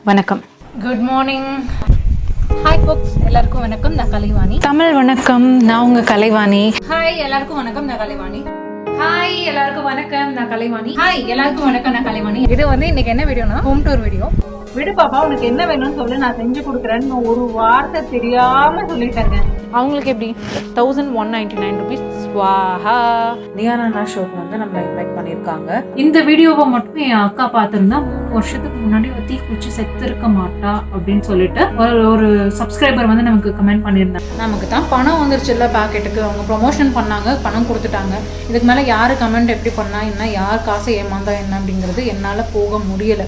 வணக்கம். Good morning. Hi folks, எல்லாருக்கும் வணக்கம். நான் கலைவாணி. தமிழ் வணக்கம், நான் உங்க கலைவாணி. ஹாய் எல்லாருக்கும் வணக்கம், நான் கலைவாணி. ஹாய் எல்லாருக்கும் வணக்கம், நான் கலைவாணி. ஹாய் எல்லாருக்கும் வணக்கம், நான் கலைவாணி. இது வந்து இன்னைக்கு என்ன வீடியோனா ஹோம் டூர் வீடியோ. விடு பாப்பா, உனக்கு என்ன வேணும்னு சொல்லு, நான் செஞ்சு கொடுக்குறேன்னு ஒரு வார்த்தை தெரியாம சொல்லிட்டாங்க. அவங்களுக்கு எப்படி 1199 rupees ஸ்வாஹா. நியானா ஷோக்கு வந்து நம்மளை இன்வைட் பண்ணியிருக்காங்க. இந்த வீடியோவை மட்டும் என் அக்கா பார்த்திருந்தா 3 வருஷத்துக்கு முன்னாடி தீ குச்சி செத்து இருக்க மாட்டா அப்படின்னு சொல்லிட்டு ஒரு சப்ஸ்கிரைபர் வந்து நமக்கு கமெண்ட் பண்ணியிருந்தாங்க. நமக்கு தான் பணம் வந்துருச்சுல்ல பாக்கெட்டுக்கு, அவங்க ப்ரொமோஷன் பண்ணாங்க, பணம் கொடுத்துட்டாங்க. இதுக்கு மேல யாரு கமெண்ட் எப்படி பண்ணா என்ன, யார் காசை ஏமாந்தா என்ன அப்படிங்கிறது என்னால போக முடியல.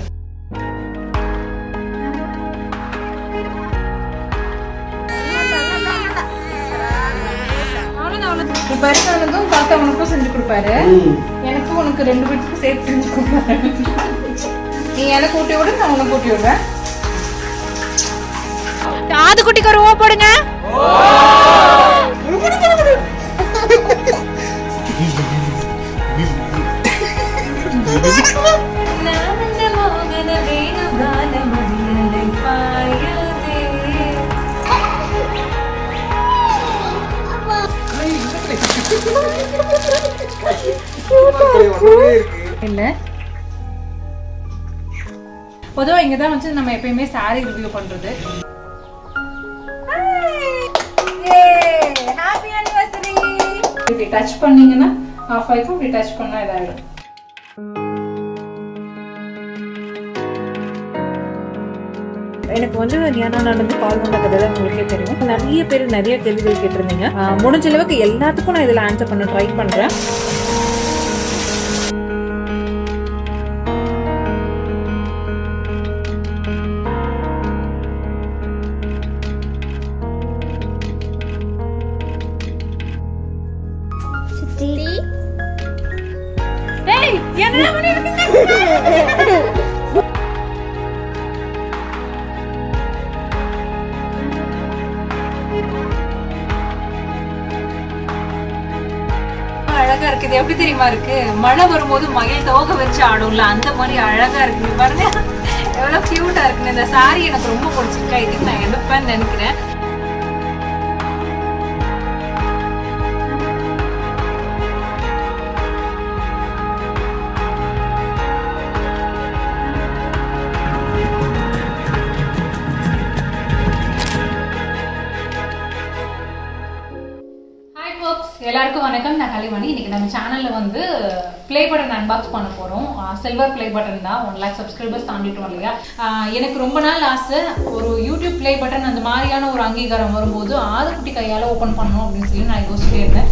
பரிசானதும் பார்த்தா உனக்கும் செஞ்சு கொடுப்பாரு, எனக்கும் உனக்கு 2 பேருக்கும் சேர்த்து செஞ்சு கொடுப்பாரு. நீ எனக்கு ஊட்டி விடு, நான் உனக்கு ஊட்டி விடுறேன். ஆது குட்டிக்கு ஒரு ஓ போடுங்க. இல்ல பொதுவா இங்கதான் வந்து நம்ம எப்பயுமே சாரி ரிவ்யூ பண்றது. Happy anniversary. இப்படி டச் பண்ணீங்கன்னா ஆஃப் ஆயிடும், இப்படி டச் பண்ணா இதாயிடும். எனக்கு வந்து நியானா கால் வந்த கதை தான் உங்களுக்கே தெரியும். நிறைய பேர் நிறைய கேள்விகள் கேட்டிருந்தீங்க. முடிஞ்ச அளவுக்கு எல்லாத்துக்கும் நான் இதில் ஆன்சர் பண்ண ட்ரை பண்றேன். அழகா இருக்குது. எப்படி தெரியுமா இருக்கு, மழை வரும்போது மயில் தோகை வச்சு ஆடும்ல, அந்த மாதிரி அழகா இருக்கு பாருங்க. எவ்வளவு கியூட்டா இருக்குன்னு. இந்த சாரி எனக்கு ரொம்ப பிடிச்சிருக்கா. இதுக்கு நான் எடுப்பேன்னு நினைக்கிறேன். எல்லாருக்கும் வணக்கம், நான் கலைவாணி. இன்னைக்கு நம்ம சேனல்ல வந்து பிளே பட்டன் அன்பாக்ஸ் பண்ண போறோம். சில்வர் பிளே பட்டன் தான். 1 lakh சப்ஸ்கிரைபர்ஸ் தாண்டிட்டோம் இல்லையா. எனக்கு ரொம்ப நாள் ஆசை, ஒரு யூடியூப் பிளே பட்டன் அந்த மாதிரியான ஒரு அங்கீகாரம் வரும்போது ஆதுக்குட்டி கையால ஓபன் பண்ணணும் அப்படின்னு சொல்லி நான் யோசிச்சுட்டே இருந்தேன்.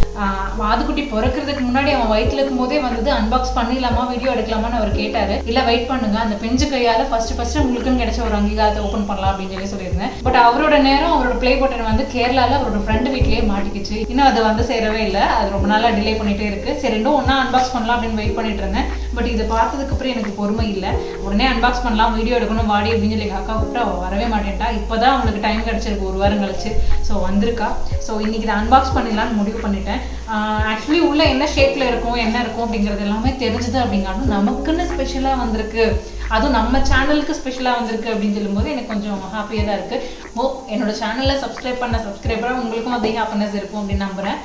ஆதுக்குட்டி பிறக்கிறதுக்கு முன்னாடி அவன் வயிற்றுல இருக்கும் போதே வந்து அன்பாக்ஸ் பண்ணிடலாமா, வீடியோ எடுக்கலாமான்னு அவர் கேட்டாரு. இல்ல வெயிட் பண்ணுங்க, அந்த பெஞ்சு கையால ஃபர்ஸ்ட் உங்களுக்குன்னு கிடைச்ச ஒரு அங்கீகாரத்தை ஓபன் பண்ணலாம் அப்படின்னு சொல்லியிருந்தேன். பட் அவரோட நேரம், அவரோட பிளே பட்டன் வந்து கேரளால அவரோட ஃப்ரெண்டு வீட்லயே மாட்டிக்கிச்சு. இன்னும் அது வந்து சேரவே இல்லை. அது ரொம்ப நாளா டிலே பண்ணிட்டே இருக்கு. சரி, ரெண்டும் ஒன்னா அன்பாக்ஸ் பண்ணலாம் அப்படின்னு வெயிட் பண்ணிட்டு இருந்தேன். பட் இது பார்த்ததுக்கு அப்புறம் எனக்கு பொறுமை இல்லை. உடனே அன்பாக்ஸ் பண்ணலாம், வீடியோ எடுக்கணும் வாடி அப்படின்னு சொல்லி எங்கள் அக்கா கூப்பிட்டு அவள் வரவே மாட்டேன்ட்டா. இப்போதான் அவங்களுக்கு டைம் கிடைச்சிருக்கு, 1 வாரம் கழிச்சு. ஸோ வந்திருக்கா. ஸோ இன்னைக்கு இதை அன்பாக்ஸ் பண்ணிடலான்னு முடிவு பண்ணிட்டேன். ஆக்சுவலி உள்ள என்ன ஷேப்ல இருக்கும், என்ன இருக்கும் அப்படிங்கிறது எல்லாமே தெரிஞ்சுது. அப்படிங்காலும் நமக்குன்னு ஸ்பெஷலாக வந்திருக்கு, அதுவும் நம்ம சேனலுக்கு ஸ்பெஷலாக வந்திருக்கு அப்படின்னு சொல்லும்போது எனக்கு கொஞ்சம் ஹாப்பியாக தான் இருக்குது. என்னோட சேனலில் சப்ஸ்கிரைப் பண்ண சப்ஸ்கிரைபராக உங்களுக்கும் அதே ஹாப்பினஸ் இருக்கும் அப்படின்னு நம்புகிறேன்.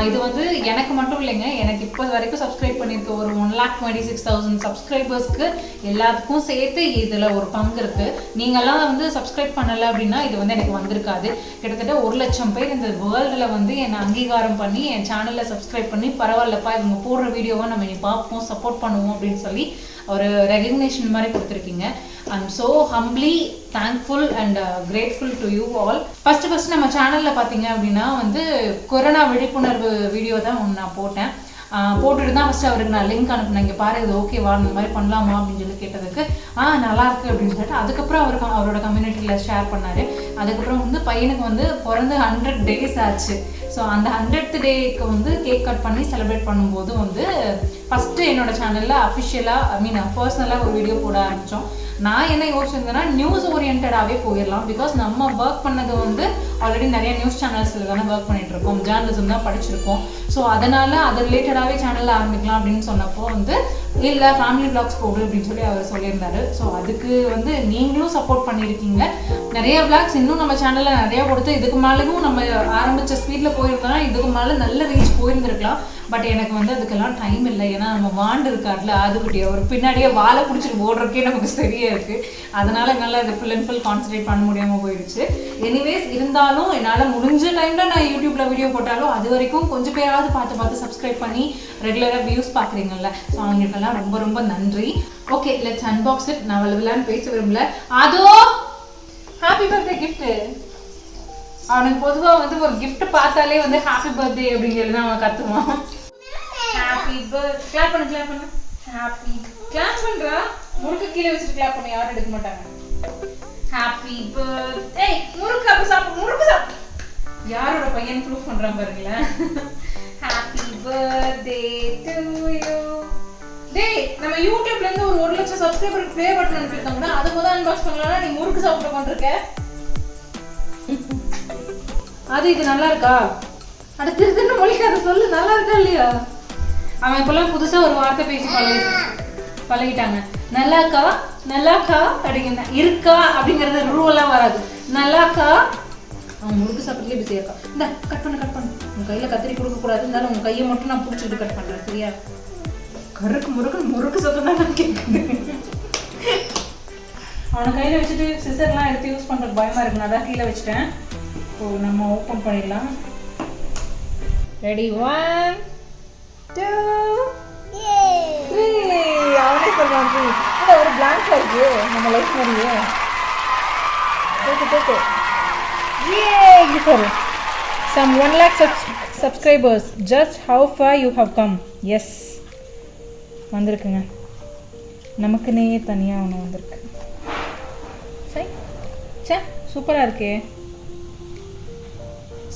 இது வந்து எனக்கு மட்டும் இல்லைங்க, எனக்கு இப்போ வரைக்கும் சப்ஸ்கிரைப் பண்ணியிருக்க ஒரு 1,26,000 சப்ஸ்கிரைபர்ஸ்க்கு எல்லாத்துக்கும் சேர்த்து இதில் ஒரு பங்கு இருக்குது. நீங்கள்லாம் வந்து சப்ஸ்கிரைப் பண்ணலை அப்படின்னா இது வந்து எனக்கு வந்திருக்காது. கிட்டத்தட்ட 1,00,000 பேர் இந்த வேர்ல்டில் வந்து என்னை அங்கீகாரம் பண்ணி என் சேனலில் சப்ஸ்கிரைப் பண்ணி பரவாயில்லப்பா இவங்க போடுற வீடியோவை நம்ம இனி பார்ப்போம், சப்போர்ட் பண்ணுவோம் அப்படின்னு சொல்லி ஒரு ரெகக்னேஷன் மாதிரி கொடுத்துருக்கீங்க. I'm so humbly thankful and grateful to you all. First நம்ம சேனலில் பார்த்தீங்க அப்படின்னா வந்து கொரோனா விழிப்புணர்வு வீடியோ தான் ஒன்று நான் போட்டேன். போட்டுட்டு தான் ஃபஸ்ட்டு அவருக்கு நான் லிங்க் அனுப்பினேன். இங்கே பாரு இது ஓகேவா, இந்த மாதிரி பண்ணலாமா அப்படின்னு சொல்லி கேட்டதுக்கு நல்லா இருக்கு அப்படின்னு சொல்லிட்டு அதுக்கப்புறம் அவரோட கம்யூனிட்டியில் ஷேர் பண்ணார். அதுக்கப்புறம் வந்து பையனுக்கு வந்து பிறந்து 100 days ஆச்சு. ஸோ அந்த 100th டேக்கு வந்து கேக் கட் பண்ணி செலிப்ரேட் பண்ணும்போது வந்து ஃபஸ்ட்டு என்னோட சேனலில் அஃபிஷியலாக பர்சனலாக ஒரு வீடியோ போட ஆரம்பித்தோம். நான் என்ன யோசிச்சிருந்தேன்னா நியூஸ் ஓரியன்டாகவே போயிடலாம். பிகாஸ் நம்ம ஒர்க் பண்ணது வந்து ஆல்ரெடி நிறைய நியூஸ் சேனல்ஸில் தானே ஒர்க் பண்ணிட்டு இருக்கோம், ஜேர்னலிசம் தான் படிச்சிருக்கோம். ஸோ அதனால் அது ரிலேட்டடாகவே சேனலில் ஆரம்பிக்கலாம் அப்படின்னு சொன்னப்போ வந்து இல்லை ஃபேமிலி vlogs போடு அப்படின்னு சொல்லி அவர் சொல்லியிருந்தாரு. ஸோ அதுக்கு வந்து நீங்களும் சப்போர்ட் பண்ணியிருக்கீங்க. நிறைய vlogs இன்னும் நம்ம சேனலில் நிறையா கொடுத்து இதுக்கு மேலேயும் நம்ம ஆரம்பித்த ஸ்பீடில் போயிருந்தோம்னா இதுக்கு மேலே நல்ல ரீச் போயிருந்துருக்கலாம். பட் எனக்கு வந்து அதுக்கெல்லாம் டைம் இல்லை. ஏன்னா நம்ம வாண்டு இருக்கார்ல ஆதுக்குட்டியை ஒரு பின்னாடியே வாழை பிடிச்சிட்டு ஓடுறக்கே நமக்கு சரியாக இருக்குது. அதனால் என்னால் அதை ஃபுல் அண்ட் ஃபுல் கான்சன்ட்ரேட் பண்ண முடியாமல் போயிடுச்சு. எனிவேஸ் இருந்தாலும் என்னால் முடிஞ்ச டைமில் நான் யூடியூப்பில் வீடியோ போட்டாலும் அது வரைக்கும் கொஞ்சம் பேராவது பார்த்து சப்ஸ்கிரைப் பண்ணி ரெகுலராக வியூஸ் பார்க்குறீங்கல்ல. ஸோ அவங்களுக்கெல்லாம் ரொம்ப ரொம்ப நன்றி. Okay, let's unbox it. நான் விளையான்னு பேச விரும்பல. அதோ ஹாப்பி பர்த்டே கிஃப்ட்டு. அவனுக்கு பொதுவாக வந்து ஒரு கிஃப்ட் பார்த்தாலே வந்து ஹாப்பி பர்த்டே அப்படின்னு சொல்லி தான் அவன் கற்றுவான். ஹாப்பி பர்த் கிளாப் பண்ணு ஹாப்பி கிளாப் பண்ணுறா. முறுக்கு கீழே வச்சுட்டு கிளாப் பண்ண யாரும் எடுக்க மாட்டாங்க. ஹாப்பி பர்த்டே முறுக்கு அப்போ முறுக்கு சாப்பிடு. யாரோட பையன் ப்ரூஃப் பண்ணுறான் பாருங்களேன். Happy birthday to you. டேய், நம்ம யூடியூப்ல இருந்து ஒரு 1 லட்சம் சப்ஸ்கிரைபருக்கு ப்ளே பட்டன் அனுப்பியிருக்காங்கன்னா அது முதல் அன்பாக்ஸ் பண்ணலாம். நீ முறுக்கு சாப்பிட கொண்டிருக்க. அது இது நல்லா இருக்கா? அட திருத்தின்னு மொழிக்காத சொல்லு, நல்லா இருக்கா இல்லையா? அவன் இப்பெல்லாம் புதுசா ஒரு வார்த்தை பேசி பழகிட்டாங்க. நல்லாக்கா அப்படிங்க இருக்கா அப்படிங்கறது ரூலாம் வராது. நல்லாக்கா அவன் முறுக்கு சாப்பிட்றதுல இப்படி செய்யக்கா. இந்த கட் பண்ணு உன் கையில கத்திரி கொடுக்க கூடாது. இருந்தாலும் உன் கையை மட்டும் நான் பிடிச்சிட்டு கட் பண்றேன், சரியா? கருக்கு முறுக்கு சத்தம் தான் நான் கேட்குது. அவனை கையில வச்சுட்டு சிசர்லாம் எடுத்து யூஸ் பண்றதுக்கு பயமா இருக்கு. நான் தான் கீழே வச்சுட்டேன். ஸோ நம்ம ஓப்பன் பண்ணிடலாம். ரெடி, 1 2 3. அவனே சொல்றான் ஒரு பிளாங்க்ல இருக்கு நம்ம லைஃப் மாதிரியே. போட்டு பாரு. Some 1 lakh subscribers. Just how far you have come. Yes, வந்திருக்குங்க. நமக்குன்னே தனியாக ஒன்று வந்திருக்கு. சரி, சூப்பராக இருக்கே.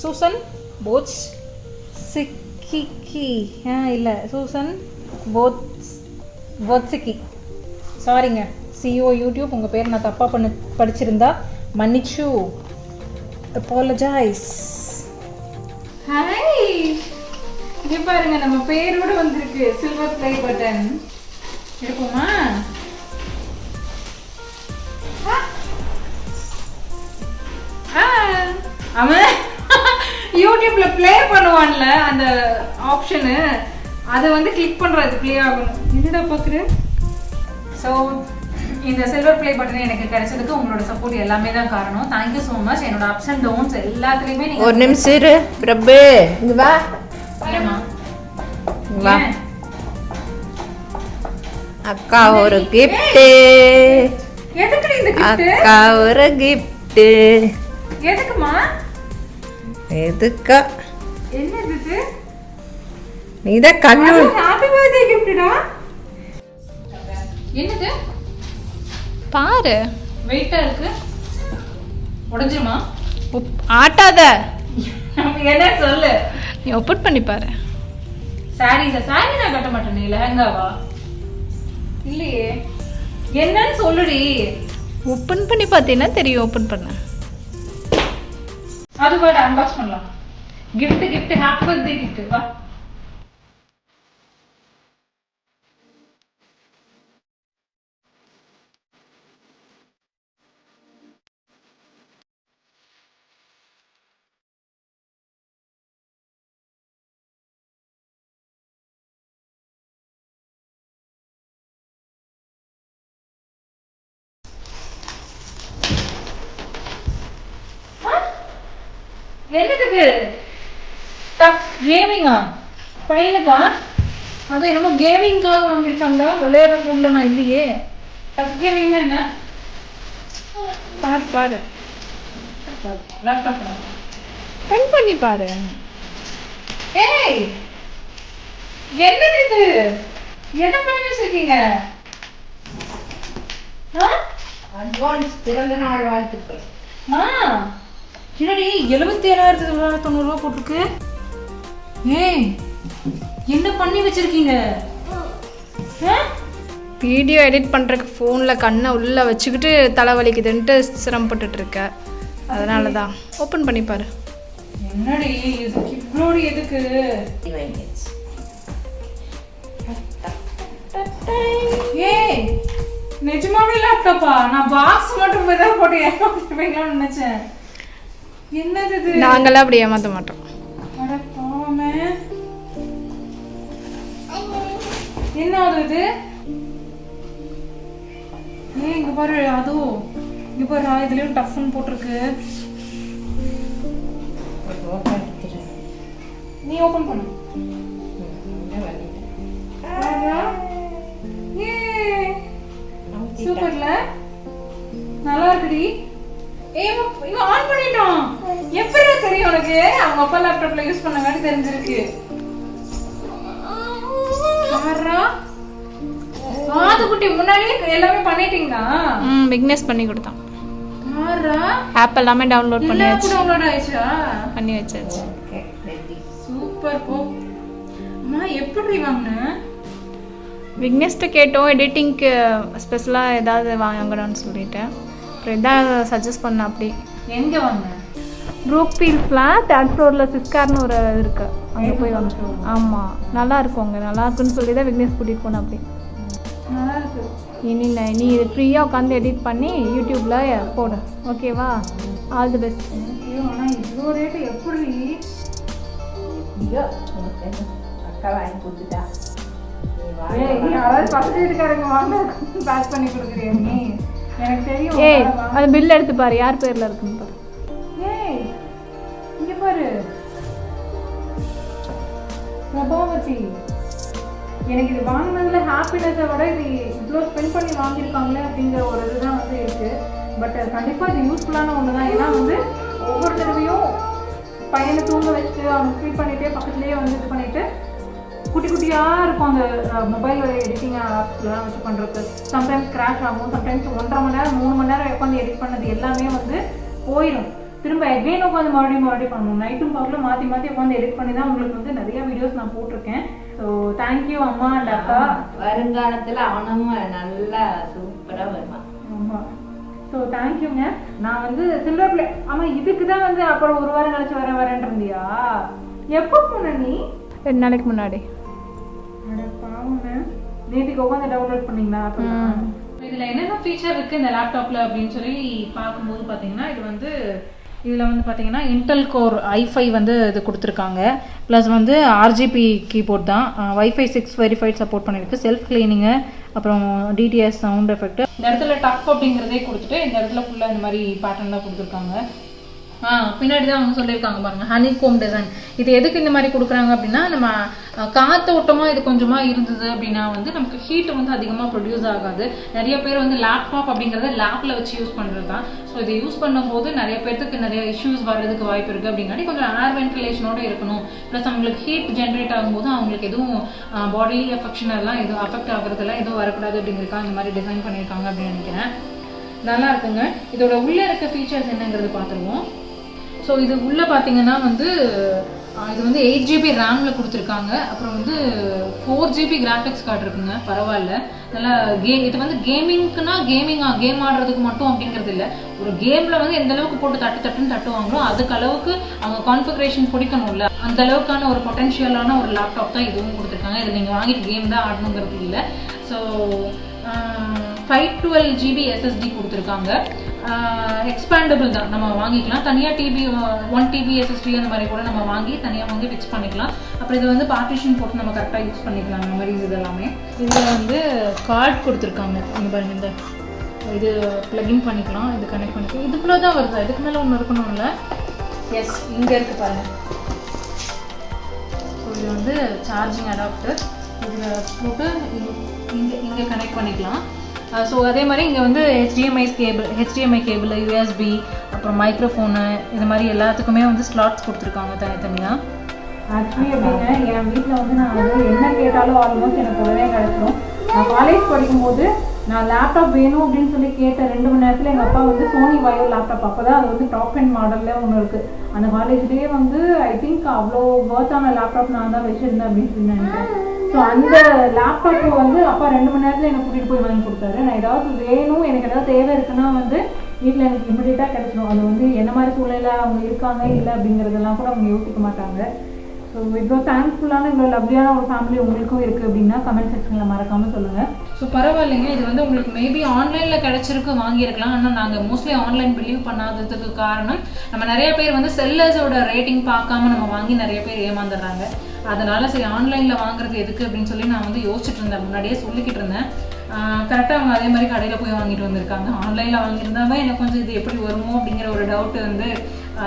சூசன் போட்ஸ் சிக்கி இல்லை சூசன் போட்ஸிக்கி. சாரிங்க சிஓ யூடியூப், உங்கள் பேர் நான் தப்பாக படிச்சிருந்தா மன்னிச்சு. அப்பாலஜைஸ். ஹாய், இங்கே பாருங்க நம்ம பேரோட வந்திருக்கு. சில்வர் ப்ளே பட்டன் இருக்குமா? அவன் யூடியூப்ல ப்ளே பண்ணுவான்ல அந்த ஆப்ஷனு, அதை வந்து கிளிக் பண்றது ப்ளே ஆகணும். என்னடா பார்க்குற? ஸோ இந்த சில்வர் ப்ளே பட்டன் எனக்கு கிடைச்சதுக்கு உங்களோட சப்போர்ட் எல்லாமே தான் காரணம். Thank you so much. என்னோட அப்ஸ் அண்ட் டவுன்ஸ் எல்லாத்துலேயுமே நீங்கள் ஒரு நிமிஷம் இரு பிரபு, இங்க வா. வா அக்கா ஒரு கிஃப்ட். எதுக்கு இந்த கிஃப்ட்? அக்கா ஒரு கிஃப்ட். எதுக்குமா? எதுக்கா? என்ன இது? நீத கண்ணு. ஹாப்பி பர்த்டே கிஃப்ட்டா? என்னது? பாரு, வெயிட்டா இருக்கு. உடைஞ்சிருமா? ஆட்டாத. என்ன சொல்லு? நீ ஓபன் பண்ணி பாரு. சாரி நான் கட்ட மாட்டேன். லெஹங்காவா? இல்லையே. என்னன்னு சொல்லுடி. ஓபன் பண்ணி பார்த்தீங்கன்னா தெரியும். ஓபன் பண்ண அது வாட அன்பாக்ஸ் பண்ணலாம். gift ஹாப்பி பர்த்டே gift வா. என்னதுக்கு? டஃப் கேமிங்கா? பையனுக்கா? அது என்னமோ கேமிங்காக வாங்கியிருக்காங்களா? விளையாடுறது உள்ள நான் இல்லையே. டஃப் கேமிங்னா என்ன? பாரு லேப்டாப் பென் பண்ணி பாரு. ஏய், என்னது இது? என்ன பண்ணி வச்சிருக்கீங்க? அட்வான்ஸ் பிறந்த நாள் வாழ்த்துக்கள். என்னடி 77,990 போட்டிருக்கு. ஏய், என்ன பண்ணி வச்சிருக்கீங்க? வீடியோ எடிட் பண்ணுறதுக்கு ஃபோனில் கண்ணை உள்ளே வச்சுக்கிட்டு தலைவலிக்குதுன்ட்டு சிரமப்பட்டுட்டு இருக்க. அதனால தான் ஓப்பன் பண்ணி பாரு. என்னடி இதுக்கு இவ்வளோ எதுக்கு? ஏய் நிஜமாவே லேப்டாப்பா? நான் பாக்ஸ் மட்டும் போய் தான் போட்டு ஏமாத்திருப்பீங்களான்னு நினைச்சேன். என்னது இது? நாங்களாம் அப்படி ஏமாற்ற மாட்டோம். அட பாவமே. என்ன அது இது? ஏய் இங்க பாரு, அதுவும் இங்க பாரு, இதுலயும் டஃப்னு போட்டிருக்கு. நீ ஓபன் பண்ணு. சூப்பர்ல, நல்லா இருக்குடி. இவன் ஆன் பண்ணிட்டான். எப்படி தெரியும் உனக்கு? அவங்க அப்பா லேப்டாப்ல யூஸ் பண்ணங்காட்டி தெரிஞ்சிருக்கு. பாரா, ஆதுக்குட்டி முன்னாடியே எல்லாமே பண்ணிட்டீங்களா? விக்னேஷ் பண்ணி கொடுத்தான். பாரா, ஆப் எல்லாமே டவுன்லோட் பண்ணி டவுன்லோட் ஆயிடுச்சா? பண்ணி வச்சாச்சு. சூப்பர் போ. அம்மா எப்படி வாங்கின? விக்னேஷ்ட கேட்டோம் எடிட்டிங்க்கு ஸ்பெஷலாக ஏதாவது வாங்கணும்னு சொல்லிட்டேன். அப்புறம் எதாவது சஜஸ்ட் பண்ண. அப்படி எங்க வாங்கின? ப்ரூக் ஃபீல்ட்ஸில் 3rd ஃப்ளோரில் சிஸ்கார்னு ஒரு இது இருக்குது, அங்கே போய் வாங்க. ஆமாம், நல்லா இருக்கும் அங்கே. நல்லா இருக்குன்னு சொல்லி தான் விக்னேஷ் கூட்டிகிட்டு போனேன். அப்படி நல்லா இருக்கு. இனி நீ இது ஃப்ரீயாக உட்காந்து எடிட் பண்ணி யூடியூப்பில் போடு, ஓகேவா? All the best. ஆனால் இவ்வளோ ரேட்டு எப்படி? அக்கா வாங்கி கொடுத்துட்டா. அதாவது பக்கத்து வீட்டுக்காரங்க வாங்க பேக் பண்ணி கொடுக்குறியா நீ? எனக்கு தெரியும். ஏய், அது பில் எடுத்து பாரு, யார் பேரில் இருக்குன்னு பாரு. ஏய் இங்க பாரு பிரபாவதி, எனக்கு இது வாங்கினதுல ஹாப்பினஸை விட இது இவ்வளோ ஸ்பெண்ட் பண்ணி வாங்கியிருக்காங்களே அப்படிங்கிற ஒரு இதுதான் வந்து இருக்கு. பட் கண்டிப்பாக இது யூஸ்ஃபுல்லான ஒன்று தான். ஏன்னா வந்து ஒவ்வொரு தடவையும் பையனை தூங்க வச்சுட்டு அவங்க ஃபீட் பண்ணிகிட்டே பக்கத்துலேயே வந்து இது பண்ணிவிட்டு குட்டி குட்டியாக இருக்கும் அந்த மொபைல் எடிட்டிங் ஆப்ஸ்லாம் வச்சு பண்ணுறது. சம்டைம்ஸ் கிராஷ் ஆகும், சம்டைம்ஸ் 1.5 மணி நேரம் 3 மணி நேரம் உட்காந்து எடிட் பண்ணது எல்லாமே வந்து போயிடும். திரும்ப எகைன் உட்காந்து மறுபடியும் பண்ணணும். நைட்டும் பகலும் மாற்றி மாற்றி உட்காந்து எடிட் பண்ணி தான் உங்களுக்கு வந்து நிறைய வீடியோஸ் நான் போட்டிருக்கேன். ஸோ தேங்க்யூ அம்மா அண்ட் அக்கா. வருங்காலத்தில் அவனும் நல்லா சூப்பராக வருவான். ஆமாம், ஸோ தேங்க்யூங்க. நான் வந்து சில்வர் பிளே. ஆமாம், இதுக்கு தான் வந்து அப்புறம் 1 வாரம் கழிச்சு வரேன் இருந்தியா? எப்போ போன நீ? 2 நாளைக்கு முன்னாடி. பாவங்க, நேற்றுக்கு உட்காந்து டவுன்லோட் பண்ணீங்களா? இதில் என்னென்ன ஃபீச்சர் இருக்குது இந்த லேப்டாப்பில் அப்படின்னு சொல்லி பார்க்கும்போது பார்த்தீங்கன்னா, இதில் வந்து பார்த்தீங்கன்னா இன்டெல் கோர் i5 வந்து இது கொடுத்துருக்காங்க. ப்ளஸ் வந்து RGB கீபோர்ட் தான். Wi-Fi 6 வெரிஃபைட் சப்போர்ட் பண்ணியிருக்கு. செல்ஃப் கிளீனிங்கு, அப்புறம் DTS சவுண்ட் எஃபெக்ட். இந்த இடத்துல டஃப் அப்படிங்கிறதே கொடுத்துட்டு இந்த இடத்துல ஃபுல்லாக இந்த மாதிரி பேட்டர்ன் தான் கொடுத்துருக்காங்க. பின்னாடி தான் அவங்க சொல்லியிருக்காங்க பாருங்க, ஹனி கோம் டிசைன். இது எதுக்கு இந்த மாதிரி கொடுக்குறாங்க அப்படின்னா, நம்ம காத்தோட்டமாக இது கொஞ்சமாக இருந்தது அப்படின்னா வந்து நமக்கு ஹீட் வந்து அதிகமாக ப்ரொடியூஸ் ஆகாது. நிறைய பேர் வந்து லேப்டாப் அப்படிங்கிறத லேப்பில் வச்சு யூஸ் பண்ணுறது தான். ஸோ இதை யூஸ் பண்ணும்போது நிறைய பேருக்கு நிறைய இஷ்யூஸ் வர்றதுக்கு வாய்ப்பு இருக்குது. அப்படிங்காட்டி கொஞ்சம் ஏர் வென்டிலேஷனோட இருக்கணும். ப்ளஸ் அவங்களுக்கு ஹீட் ஜென்ரேட் ஆகும்போது அவங்களுக்கு எதுவும் பாடி எஃபெக்ஷன் எல்லாம் எதுவும் அஃபெக்ட் ஆகுறதுலாம் எதுவும் வரக்கூடாது அப்படிங்கிறதுக்காக இந்த மாதிரி டிசைன் பண்ணியிருக்காங்க அப்படின்னு நினைக்கிறேன். நல்லா இருக்குங்க. இதோட உள்ளே இருக்க ஃபீச்சர்ஸ் என்னங்கிறது பார்த்துருவோம். ஸோ இது உள்ளே பார்த்தீங்கன்னா வந்து இது வந்து 8GB ரேமில் கொடுத்துருக்காங்க. அப்புறம் வந்து 4GB கிராஃபிக்ஸ் கார்டு இருக்குங்க. பரவாயில்ல, நல்லா இது வந்து கேமிங்க்குனா கேம் ஆடுறதுக்கு மட்டும் அப்படிங்கிறது இல்லை. ஒரு கேமில் வந்து எந்த அளவுக்கு போட்டு தட்டுன்னு தட்டுவாங்களோ அதுக்கு அளவுக்கு அவங்க கான்ஃபிகரேஷன் பிடிக்கணும்ல, அந்த அளவுக்கான ஒரு பொட்டென்ஷியலான ஒரு லேப்டாப் தான் இதுவும் கொடுத்துருக்காங்க. இது நீங்கள் வாங்கிட்டு கேம் தான் ஆடணுங்கிறது இல்லை. ஸோ 512GB SSD கொடுத்துருக்காங்க. எக்ஸ்பேண்டபிள் தான், நம்ம வாங்கிக்கலாம். தனியாக 1TB SSD அந்த மாதிரி கூட நம்ம வாங்கி தனியாக வந்து ஃபிக்ஸ் பண்ணிக்கலாம். அப்புறம் இது வந்து பார்ட்டிஷன் போட்டு நம்ம கரெக்டாக யூஸ் பண்ணிக்கலாம். அந்த மாதிரி இது எல்லாமே இதில் வந்து கார்டு கொடுத்துருக்காங்க. இங்கே பாருங்க, இந்த இது ப்ளகின் பண்ணிக்கலாம், இது கனெக்ட் பண்ணிக்கலாம். இதுக்குள்ளே தான் வருதா? இதுக்கு மேலே ஒன்று இருக்கணும்ல? எஸ், இங்கே இருக்குது பாருங்கள். ஸோ இது வந்து சார்ஜிங் அடாப்டர். இதில் போட்டு இங்கே கனெக்ட் பண்ணிக்கலாம். ஸோ அதே மாதிரி இங்கே வந்து HDMI கேபிள், USB, அப்புறம் மைக்ரோஃபோனு, இது மாதிரி எல்லாத்துக்குமே வந்து ஸ்லாட்ஸ் கொடுத்துருக்காங்க தனித்தனியாக. ஆக்சுவலி அப்படின்னா என் வீட்டில் வந்து நான் வந்து என்ன கேட்டாலும் ஆல்மோஸ்ட் எனக்கு உடனே கிடச்சிடும். நான் காலேஜ் படிக்கும்போது நான் லேப்டாப் வேணும் அப்படின்னு சொல்லி கேட்ட 2 மணி நேரத்தில் எங்கள் அப்பா வந்து சோனி வாயோ லேப்டாப், அப்போ தான் அது வந்து டாப் அண்ட் மாடலில் ஒன்று இருக்குது. அந்த காலேஜ்லேயே வந்து ஐ திங்க் அவ்வளோ ஒர்த்தான லேப்டாப் நான் தான் வச்சுருந்தேன் அப்படின்னு சொல்லி நினைக்கிறேன். ஸோ அந்த லேப்டாப்பு வந்து அப்பா 2 மணி நேரத்தில் என்னை கூட்டிகிட்டு போய் வாங்கி கொடுத்தாரு. நான் ஏதாவது வேணும், எனக்கு ஏதாவது தேவை இருக்குன்னா வந்து வீட்டில் எனக்கு இமிடியேட்டாக கிடச்சிடும். அது வந்து என்ன மாதிரி சூழ்நிலை அவங்க இருக்காங்க இல்லை அப்படிங்கிறதெல்லாம் கூட அவங்க யோசிக்க மாட்டாங்க. ஸோ ஸோ இவ்வளோ தேங்க்ஃபுல்லான இவ்வளோ லவ்லியான ஒரு ஃபேமிலி உங்களுக்கும் இருக்குது அப்படின்னா கமெண்ட் செக்ஷனில் மறக்காமல் சொல்லுங்கள். ஸோ பரவாயில்லைங்க, இது வந்து உங்களுக்கு மேபி ஆன்லைனில் கிடச்சிருக்கு வாங்கியிருக்கலாம். ஆனால் நாங்கள் மோஸ்ட்லி ஆன்லைன் பிலீவ் பண்ணாததுக்கு காரணம் நம்ம நிறைய பேர் வந்து செல்லர்ஸோட ரேட்டிங் பார்க்காம நம்ம வாங்கி நிறைய பேர் ஏமாந்துடுறாங்க. அதனால் சரி ஆன்லைனில் வாங்குறது எதுக்கு அப்படின்னு சொல்லி நான் வந்து யோசிச்சுட்டு இருந்தேன், முன்னாடியே சொல்லிக்கிட்டு இருந்தேன். கரெக்டாக அவங்க அதே மாதிரி கடையில் போய் வாங்கிட்டு வந்திருக்காங்க. ஆன்லைனில் வாங்கியிருந்தாவே எனக்கு கொஞ்சம் இது எப்படி வருமோ அப்படிங்கிற ஒரு டவுட் வந்து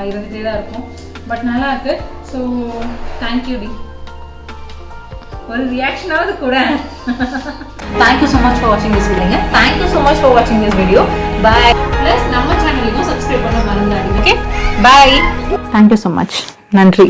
இருந்துகிட்டே தான் இருக்கும். பட் நல்லா இருக்கு. ஸோ தேங்க்யூ டி, ஒரு ரியாக்ஷனாவது கூட. Thank you so much for watching this video. Thank you so much for watching this video. Bye. Plus நம்ம சேனலுக்கும் சப்ஸ்கிரைப் பண்ண மறந்துடாதீங்க. Okay, Bye. Thank you so much. நன்றி.